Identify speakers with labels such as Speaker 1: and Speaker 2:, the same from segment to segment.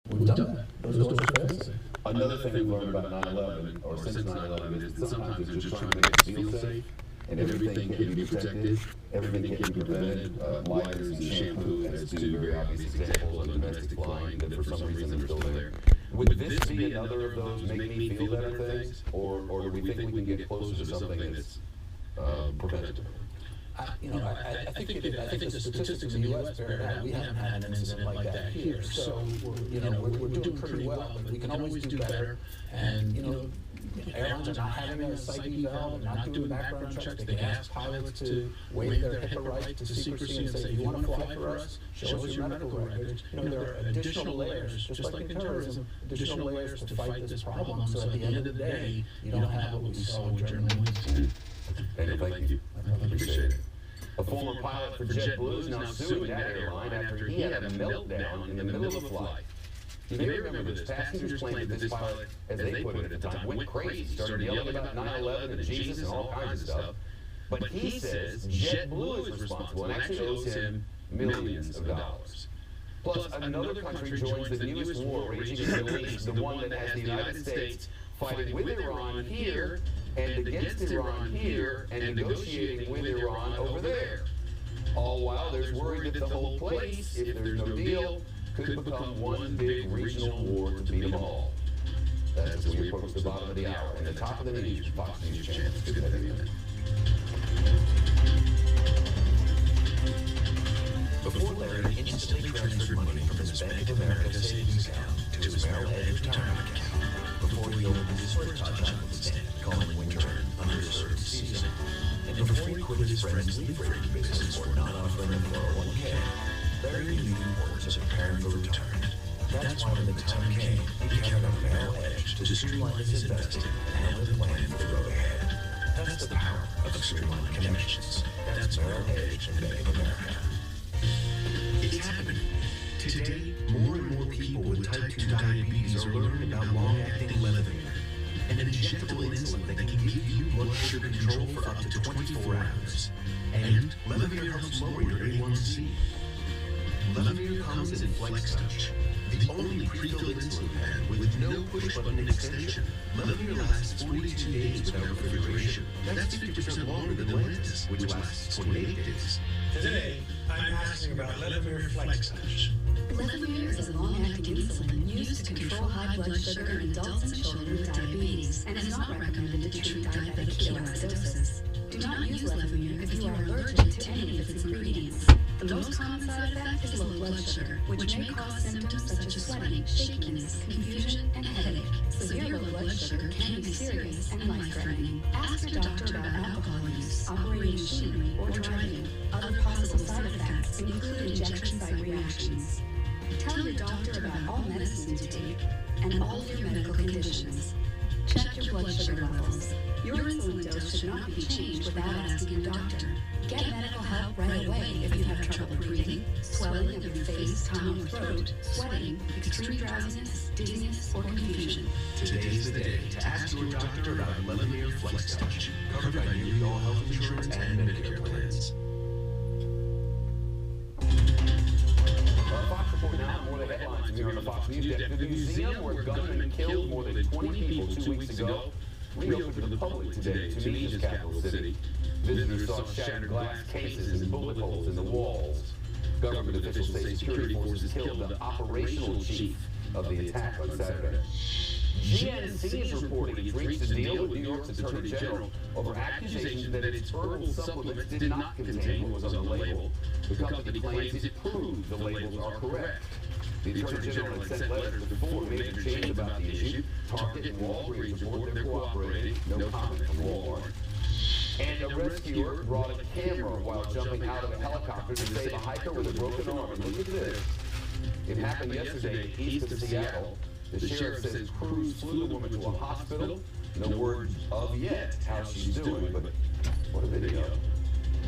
Speaker 1: We've done that. Those doors are fixed.
Speaker 2: Another thing we've learned about 9/11, or since 9/11, is that sometimes they're just trying to make us feel safe, and everything can be protected, everything can be prevented. Lighters and shampoo as two very obvious examples of domestic flying that for some reason are still there. Would this be another of those make me feel better things, or do we think we can get closer to something that's preventable?
Speaker 1: I think the statistics in the U.S. bear it out. We haven't had an incident like that here, so we're doing pretty well. But we can always do better. And airlines are not having a psyche valve, they're not doing background checks. They ask pilots to waive their HIPAA right to secrecy and say, "You want to fly for us? Show us your medical records." There are additional layers, just like in terrorism, additional layers to fight this problem. So at the end of the day, you don't have what we saw with Germany.
Speaker 2: And thank you. I appreciate it. A former pilot for JetBlue is now suing that airline after he had a meltdown in the middle of a flight. You may remember this. Passengers claimed that this pilot, as they put it at the time, went crazy, started yelling about 9/11 and Jesus and all kinds of stuff. But he says JetBlue is responsible and actually owes him millions of dollars. Plus, another country joins the newest war raging in the Middle East, the one that has the United States fighting with Iran here and against Iran here and negotiating with Iran over there. All while there's worry that the whole place, if there's no deal, could become one big regional war to beat them all. That's as we approach the bottom of the hour and the top of the news, Fox News Channel. Good to have you in.
Speaker 3: Before Larry instantly transferred money from his Bank of America savings account to his Merrill Edge retirement account, before he opened his first hot chocolate stand, calling winter an underserved season, and before he quit his friend's leaf-raking business for not offering him 401k, Larry knew the importance of preparing for retirement. That's why when the time came, he counted on Merrill Edge to streamline his investing and have a plan for the road ahead. That's the power of streamlined connections. That's Merrill Edge and Bank of America. It's happening. Today, more and more people with type 2 diabetes are learning about long-acting levemir, an injectable insulin that can give you blood sugar control for up to 24 hours. And levemir helps lower your A1C. Levemir comes in FlexTouch, the only pre-filled insulin pen with no push-button extension. Levemir lasts 42 days without refrigeration. That's 50% longer than Lantus, which lasts 28 days.
Speaker 4: Today, I'm asking about Levemir FlexTouch.
Speaker 5: Levemir is a long-acting insulin used to control high blood sugar in adults and children with diabetes and is not recommended to treat diabetic ketoacidosis. Do not use Levemir if you are allergic to any of its ingredients. The most common side effect is low blood sugar, which may cause symptoms such as sweating, shakiness, confusion, and headache. Severe low blood sugar can be serious and life-threatening. Ask your doctor about alcohol use, operating machinery, or driving. Other possible side effects include injection site reactions. Tell your doctor about all medicines you take and all of your medical conditions. Check your blood sugar levels. Your insulin dose should not be changed without asking your doctor. Get medical help right away if you have trouble breathing, swelling of your face, tongue, or throat, sweating, extreme drowsiness, dizziness, or confusion.
Speaker 3: Today's the day to ask your doctor about Levemir FlexTouch, covered by nearly all health insurance and Medicare plans.
Speaker 2: Fox Report now, more of the headlines here on the Fox News Desk. The museum where gunmen killed more than 20 people 2 weeks ago reopened to the public today, Tunisia's capital city. Visitors saw shattered glass cases and bullet holes in the walls. Government officials say security forces killed the operational chief of the attack on Saturday. GNC is reporting it's reached a deal with New York's Attorney General over accusations that its herbal supplements did not contain what was on the label. The company claims it proved the labels are correct. The Attorney General had sent letters before major chains about the issue. Target and Walgreens report they're cooperating. No comment from Walmart. And a rescuer brought a camera while jumping out of a helicopter to save a hiker with a broken arm. And look at this. It happened yesterday east of Seattle. The sheriff says crews flew the woman to a hospital. No word of yet how she's doing, but what a video.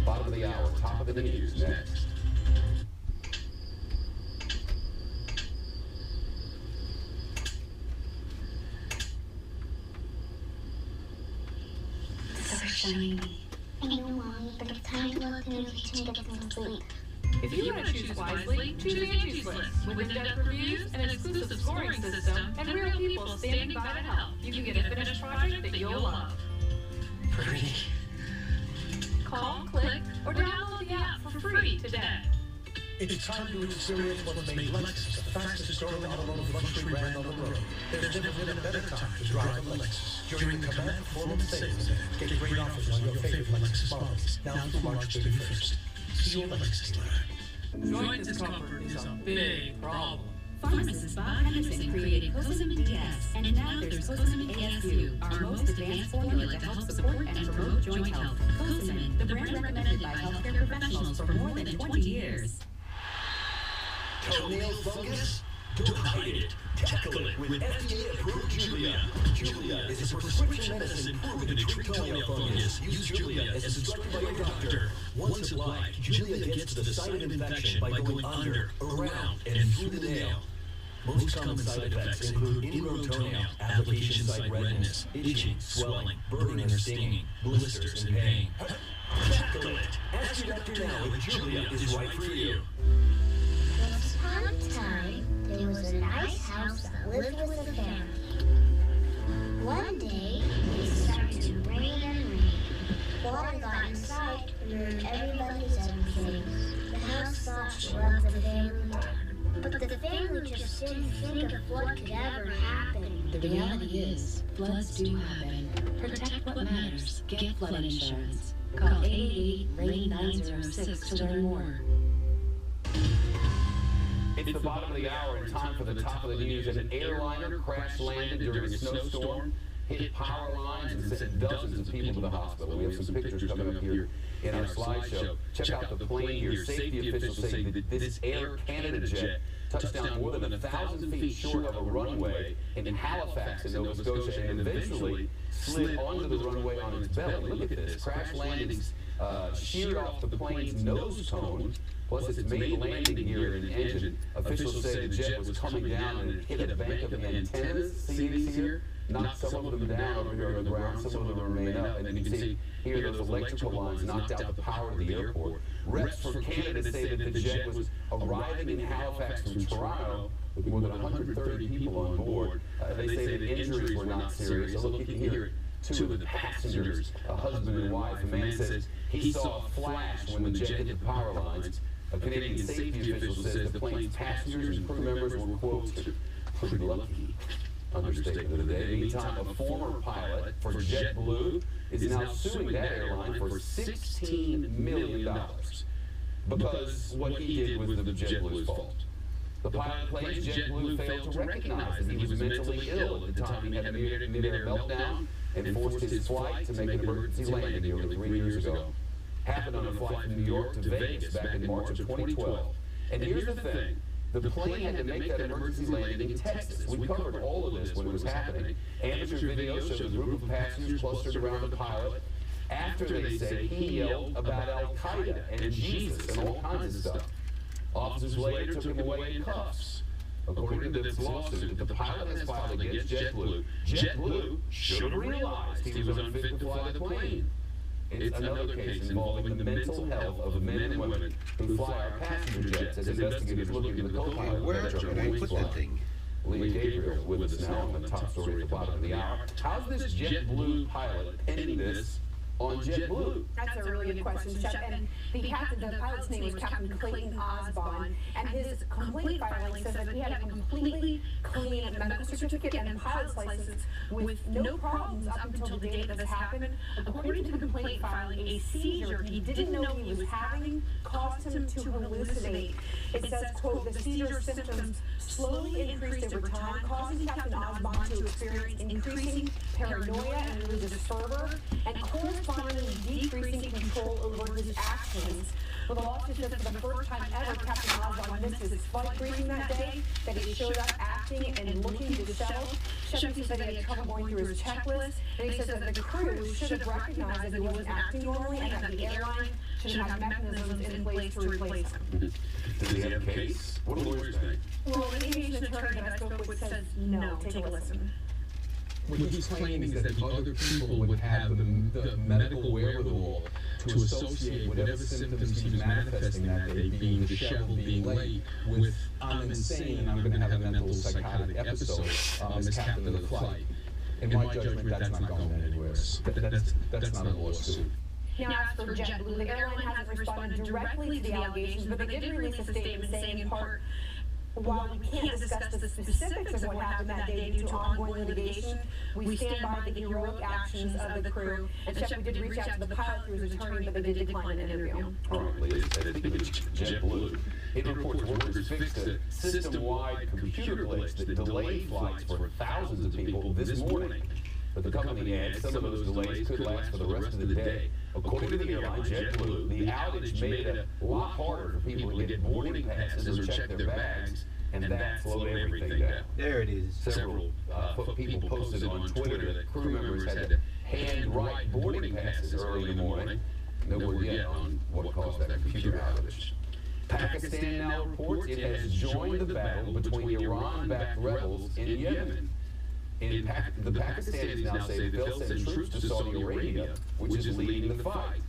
Speaker 2: Bottom of the hour, top of the news, next.
Speaker 5: So shiny.
Speaker 6: I know, Mommy, but it's time to look through the kitchen to get some sleep. If you want to choose wisely, choose Angie's List. With in-depth reviews, an exclusive scoring system, and real people standing by to help, you can get a finished project that you'll love.
Speaker 4: Pretty.
Speaker 6: Call, click, or download the app for free today.
Speaker 4: It's time to experience what made Lexus the fastest growing automotive luxury brand on the road. There's never been a better time to drive a Lexus. During the Command Performance Sales Event, get great offers on your favorite Lexus models, now through March 31st. See your Lexus dealer.
Speaker 7: Joint discomfort is a big problem.
Speaker 5: Pharmacist Bob Henderson created Cozamin DS, and now there's Cozamin ASU, our most advanced formula to help support and promote joint health. Cozamin, the brand recommended by healthcare professionals for more than 20 years.
Speaker 3: Toenail fungus? Don't hide it. Tackle it with FDA-approved Julia. Julia is a prescription medicine proven to treat toenail fungus. Use Julia as instructed by your doctor. Once applied, Julia gets to the site of infection by going under, around, and through the nail. Most common side effects include ingrown toenail, application site redness, itching, swelling, burning or stinging, blisters, and pain. Tackle it. Ask your doctor now if Julia is right for you.
Speaker 8: Once upon a time, there was a nice house that lived with a family. One day, it started to rain and rain. Water got inside and ruined everybody's everything. The house thought she let the family down. But the family just didn't think a flood could ever happen.
Speaker 5: The reality is, floods do happen. Protect what matters. Get flood insurance. Call 888-RAIN-906 to learn more.
Speaker 2: It's the bottom of the hour and time for the top of the news. An airliner crash landed during a snowstorm, hit power lines, and sent dozens of people to the hospital. We have some pictures coming up here in our slideshow. Check out the plane here. Safety officials say that this Air Canada jet touched down more than 1,000 feet short of a runway in Halifax in Nova Scotia and eventually slid onto the runway on its belly. Look at this. Crash landings sheared off the plane's nose cone, plus its main landing gear and engine. Officials say the jet was coming down and it hit a bank of antennas. See these here? Knocked some of them down over here on the ground, some of them remain up. And you can see here those electrical lines knocked out the power of the airport. Reps for Canada say that the jet was arriving in Halifax from Toronto with more than 130 people on board. They say that injuries were not serious. So look, you can hear two of the passengers, a husband and wife. A man says he saw a flash when the jet hit the power lines. A Canadian safety official says the plane's passengers and crew members were, quote, pretty lucky. Understatement of the day. Meantime, a former pilot for JetBlue is now suing that airline for $16 million because what he did was the JetBlue's fault. The pilot claims JetBlue failed to recognize that he was mentally ill at the time he had a mid-air meltdown and forced his flight to make an emergency landing nearly 3 years ago. Happened on a flight from New York to Vegas back in March of 2012. And here's the thing. The plane had to make that emergency landing in Texas. We covered all of this when it was happening. Amateur video shows a group of passengers clustered around the pilot after they say he yelled about Al-Qaeda and Jesus and all kinds of stuff. Officers later took him away in cuffs. According to this lawsuit that the pilot has filed against JetBlue, JetBlue should have realized he was unfit to fly the plane. It's another case involving the mental health of the men and women who fly our passenger jets as investigators look into the co-pilot.
Speaker 3: Where did you put that thing?
Speaker 2: Leah Gabriel with us now on the top story at the bottom of the hour. How's this JetBlue pilot penning this on JetBlue?
Speaker 9: That's a really good question, Chuck. And the pilot's name was Captain Clayton Osborne, and his complaint filing says that he had a completely clean medical certificate and pilot's license with no problems up until the date that this happened. According to the complaint filing, a seizure he didn't know he was having caused him to hallucinate. It says, quote, the seizure symptoms slowly increased over time, causing Captain Osborne to experience increasing paranoia and religious fervor, and correspondingly decreasing control over his actions. Well, the lawsuit says for the first time ever, Captain Osborne missed his flight briefing that day, that he showed up acting and looking disheveled. Shepard said he had trouble going through his checklist, and he says that the crew should have recognized that he wasn't acting normally and that the airline should have mechanisms in place to replace him.
Speaker 2: Does he have a case? What do lawyers think?
Speaker 9: Well, an aviation attorney that I spoke with says no. Take a listen.
Speaker 2: what he's claiming is that the other people would have the medical wherewithal to associate whatever symptoms he was manifesting that day, being disheveled, being late, with I'm insane and I'm going to have a mental psychotic episode as captain of the flight. In my judgment, that's not going anywhere. That's not a lawsuit.
Speaker 9: Now, as for JetBlue, the airline hasn't responded directly to the allegations, but they did release a statement saying, in part, while we can't discuss the specifics of what happened that day due to ongoing litigation, we stand by the heroic actions of the crew. And Shep, we did reach out to the pilot crew's attorney, but they did decline an interview.
Speaker 2: All right, ladies, I think it's JetBlue. It reports workers fixed a system-wide computer glitch that delayed flights for thousands of people this morning. But the company adds some of those delays could last for the rest of the day. According to the airline, JetBlue, the outage made it a lot harder for people to get boarding passes or check their bags, and that slowed everything down.
Speaker 10: There it is.
Speaker 2: Several people posted on Twitter that crew members had to hand-write boarding passes early in the morning. No word yet on what caused that computer outage. Pakistan now reports it has joined the battle between Iran-backed rebels in Yemen. The Pakistanis now say they'll send troops to Saudi Arabia, which is leading the fight.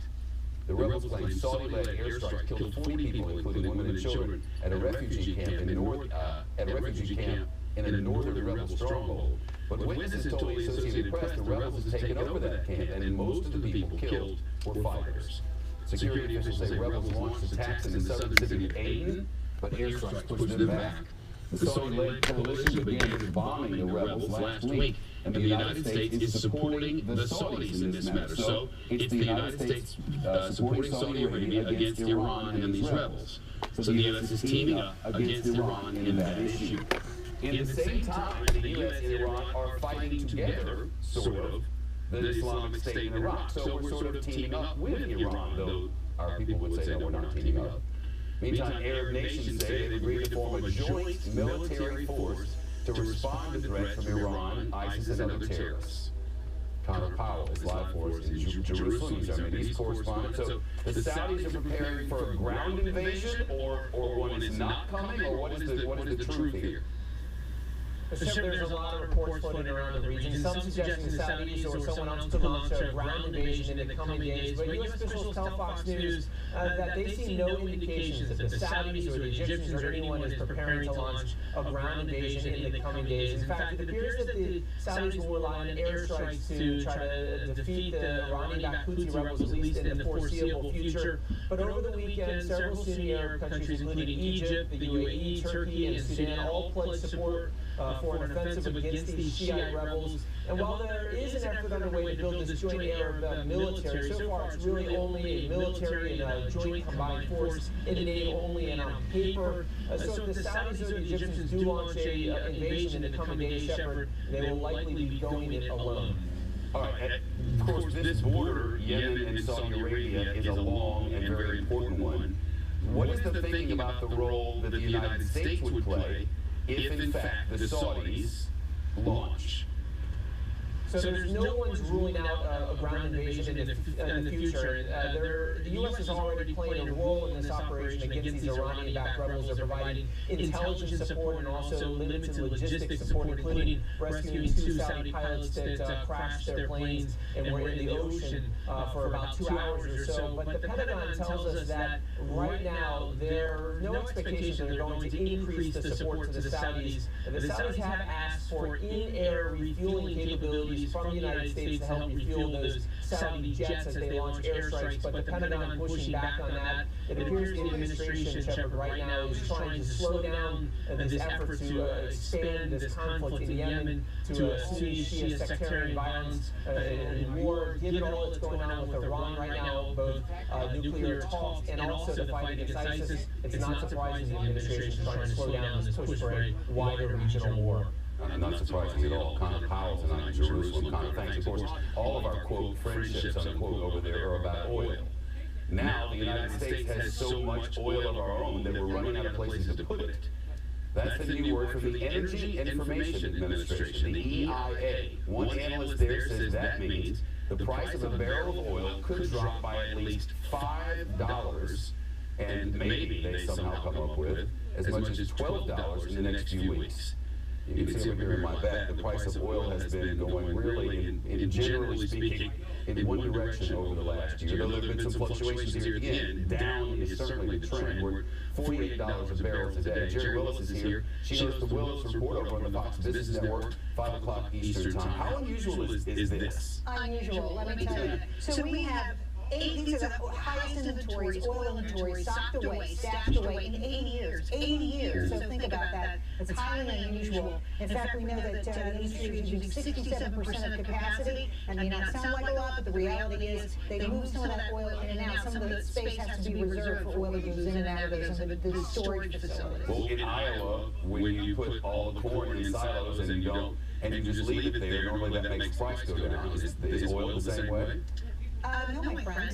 Speaker 2: The rebels claim Saudi-led airstrike killed 40 people, including women and children, at a refugee camp in a northern rebel stronghold. But witnesses told the Associated Press the rebels had taken over that camp, and most of the people killed were fighters. Security officials say rebels launched attacks in the southern city of Aden, but airstrikes pushed them back. The Saudi-led coalition began bombing the rebels last week, and the United States is supporting the Saudis in this matter. So it's the United States supporting Saudi Arabia against Iran and these rebels. So the U.S. is teaming up against Iran in that issue. In the same time, the U.S. and Iran are fighting together, sort of, the Islamic State in Iraq. So we're sort of teaming up with Iran, though our people would say, no, we're not teaming up. Meantime, Arab nations say they've agreed to form a joint military force to respond to threats from Iran, ISIS, and other terrorists. Connor Powell is live for us in Jerusalem. He's our Mideast correspondent. So the Saudis are preparing for a ground invasion, or one is not coming, or what is the truth here?
Speaker 11: There's a lot of reports floating around the region, some suggesting the Saudis or someone else could launch a ground invasion in the coming days, but U.S. officials tell Fox News that they see no indications that the Saudis or the Egyptians or anyone is preparing to launch a ground invasion in the coming days. In fact, it appears that the Saudis will rely on airstrikes to try to defeat the Iranian-backed Houthi rebels, at least in the foreseeable future. But over the weekend, several Sunni Arab countries, including Egypt, the UAE, Turkey, and Sudan, all pledged support for an offensive against these Shiite rebels. And while there is an effort underway to build this joint Arab military, so far it's really only a military and a joint combined force in name only and on paper. So if the Saudis or the Egyptians do launch an invasion in the coming days, Shepard, they will likely be going it alone.
Speaker 2: All right, of course, this border, Yemen and Saudi Arabia, is a long and very important one. What is the thinking about the role that the United States would play if, in fact, the Saudis launch?
Speaker 11: So there's no one's ruling out a ground invasion in the future. The U.S. is already playing a role in this operation against these Iranian-backed rebels. They're providing intelligence support and also limited logistics support, including rescuing 2 Saudi pilots that crashed their planes and were in the ocean for about 2 hours or so. But the Pentagon tells us that right now there are no expectations that they're going to increase the support to the Saudis. The Saudis have asked for in-air refueling capabilities from the United States to help refuel those Saudi jets as they launch airstrikes, but the Pentagon pushing back on that. It appears the administration, Shepard, right now is trying to slow down this effort to expand this conflict in Yemen to Sunni Shia sectarian violence and war. Given all that's going on with Iran right now, both nuclear talks and also the fight against ISIS, it's not surprising the administration is trying to slow down this push for a wider regional war.
Speaker 2: Not surprising at all. Connor Powell's tonight in Jerusalem. Connor, thanks. Of course, all of our, quote, friendships, unquote, over there are about oil. Now, the United States has so much oil of our own that we're running out of places to put it. That's the new word from the Energy Information Administration, the EIA. One analyst there says that means the price of a barrel of oil could drop by at least $5, and maybe they somehow come up with as much as $12 in the next few weeks. You can see over here in my back, the price of oil has been going really, generally speaking, in one direction over the last year. Though there have been some fluctuations here at the end, down is certainly the trend. We're $48 a barrel today. Jerry Willis is here. She hosts the Willis Report over on the Fox Business Network, 5 o'clock Eastern Time. How unusual is this?
Speaker 9: Unusual, let me tell you. So we have these are the highest inventories, oil inventories, stocked away, stacked away in 80 years. 80 years. So think about that. It's highly unusual. In fact, we know that the industry is using 67% of capacity. That may not sound like a lot, but the reality is they move some of that oil in and out. Some of the space has to be reserved for oil that goes in and out of those storage facilities.
Speaker 2: Well, in Iowa, when you put all the corn in silos and you just leave it there, normally that makes price go down. Is oil the same way?
Speaker 9: No, my friend.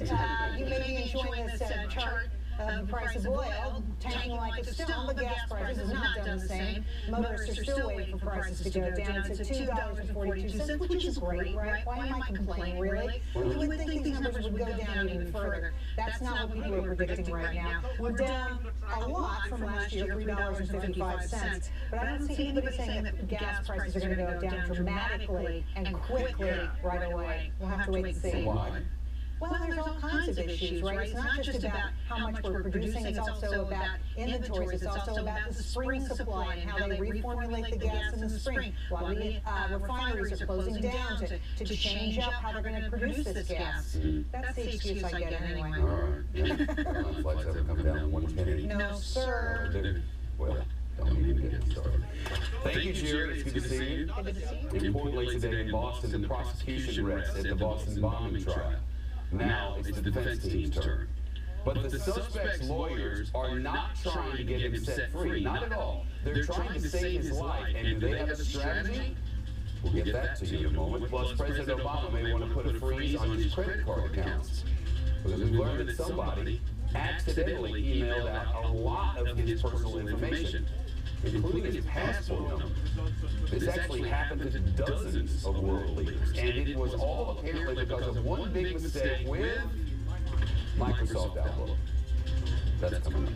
Speaker 9: You may be enjoying this chart of the price of oil, tanking like a stone, but gas prices have not done the same. Motorists are still waiting for prices to go down. It's at $2.42, which is great, right? Why am I complaining, really? You would think these numbers would go down even further. That's not what people are predicting right now. We're down a lot from last year, $3.55, but I don't see anybody saying that gas prices are going to go down dramatically and quickly right away. We'll have to wait and see.
Speaker 2: Why?
Speaker 9: Well, there's all kinds of issues, right? It's not just about how much we're producing, it's also about inventories, it's also about the spring supply and how they reformulate the gas in the spring. A lot of the refineries are closing down to change up how they're going to produce this gas. That's the excuse I get anyway.
Speaker 2: All right. Yeah. Flights haven't come down 110.
Speaker 9: No, sir.
Speaker 2: Well, don't even get started. Thank you, Jerry. It's good to see you.
Speaker 9: Good to see you.
Speaker 2: Importantly today in Boston, the prosecution rests at the Boston bombing trial. Now it's the defense team's turn. But the suspect's lawyers are not trying to get him set free, not at all. They're trying to save his life, and do they have a strategy? We'll get that to you in a moment. Plus, President Obama may want to put a freeze on his credit card accounts, because we've learned that somebody accidentally emailed out a lot of his personal information, including his passport number. This actually happened to dozens of world leaders, and it was all apparently because of one big mistake with Microsoft Outlook. That's coming up.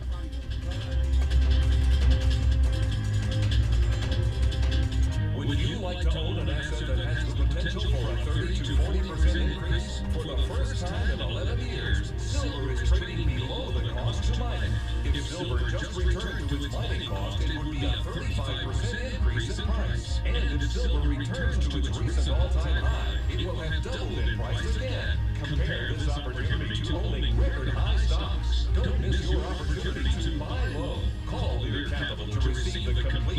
Speaker 10: Would you like to own an asset that has the potential for a 30 to 40% increase? For the first time in 11 years, silver is trading below the cost to mine it. If silver just returned to its mining cost, it would be a 35% increase in price. And if silver returns to its recent all-time high, it will have doubled in price again. Compare this opportunity to owning record high stocks. Don't miss your opportunity to buy low. Call Lear Capital to receive the complete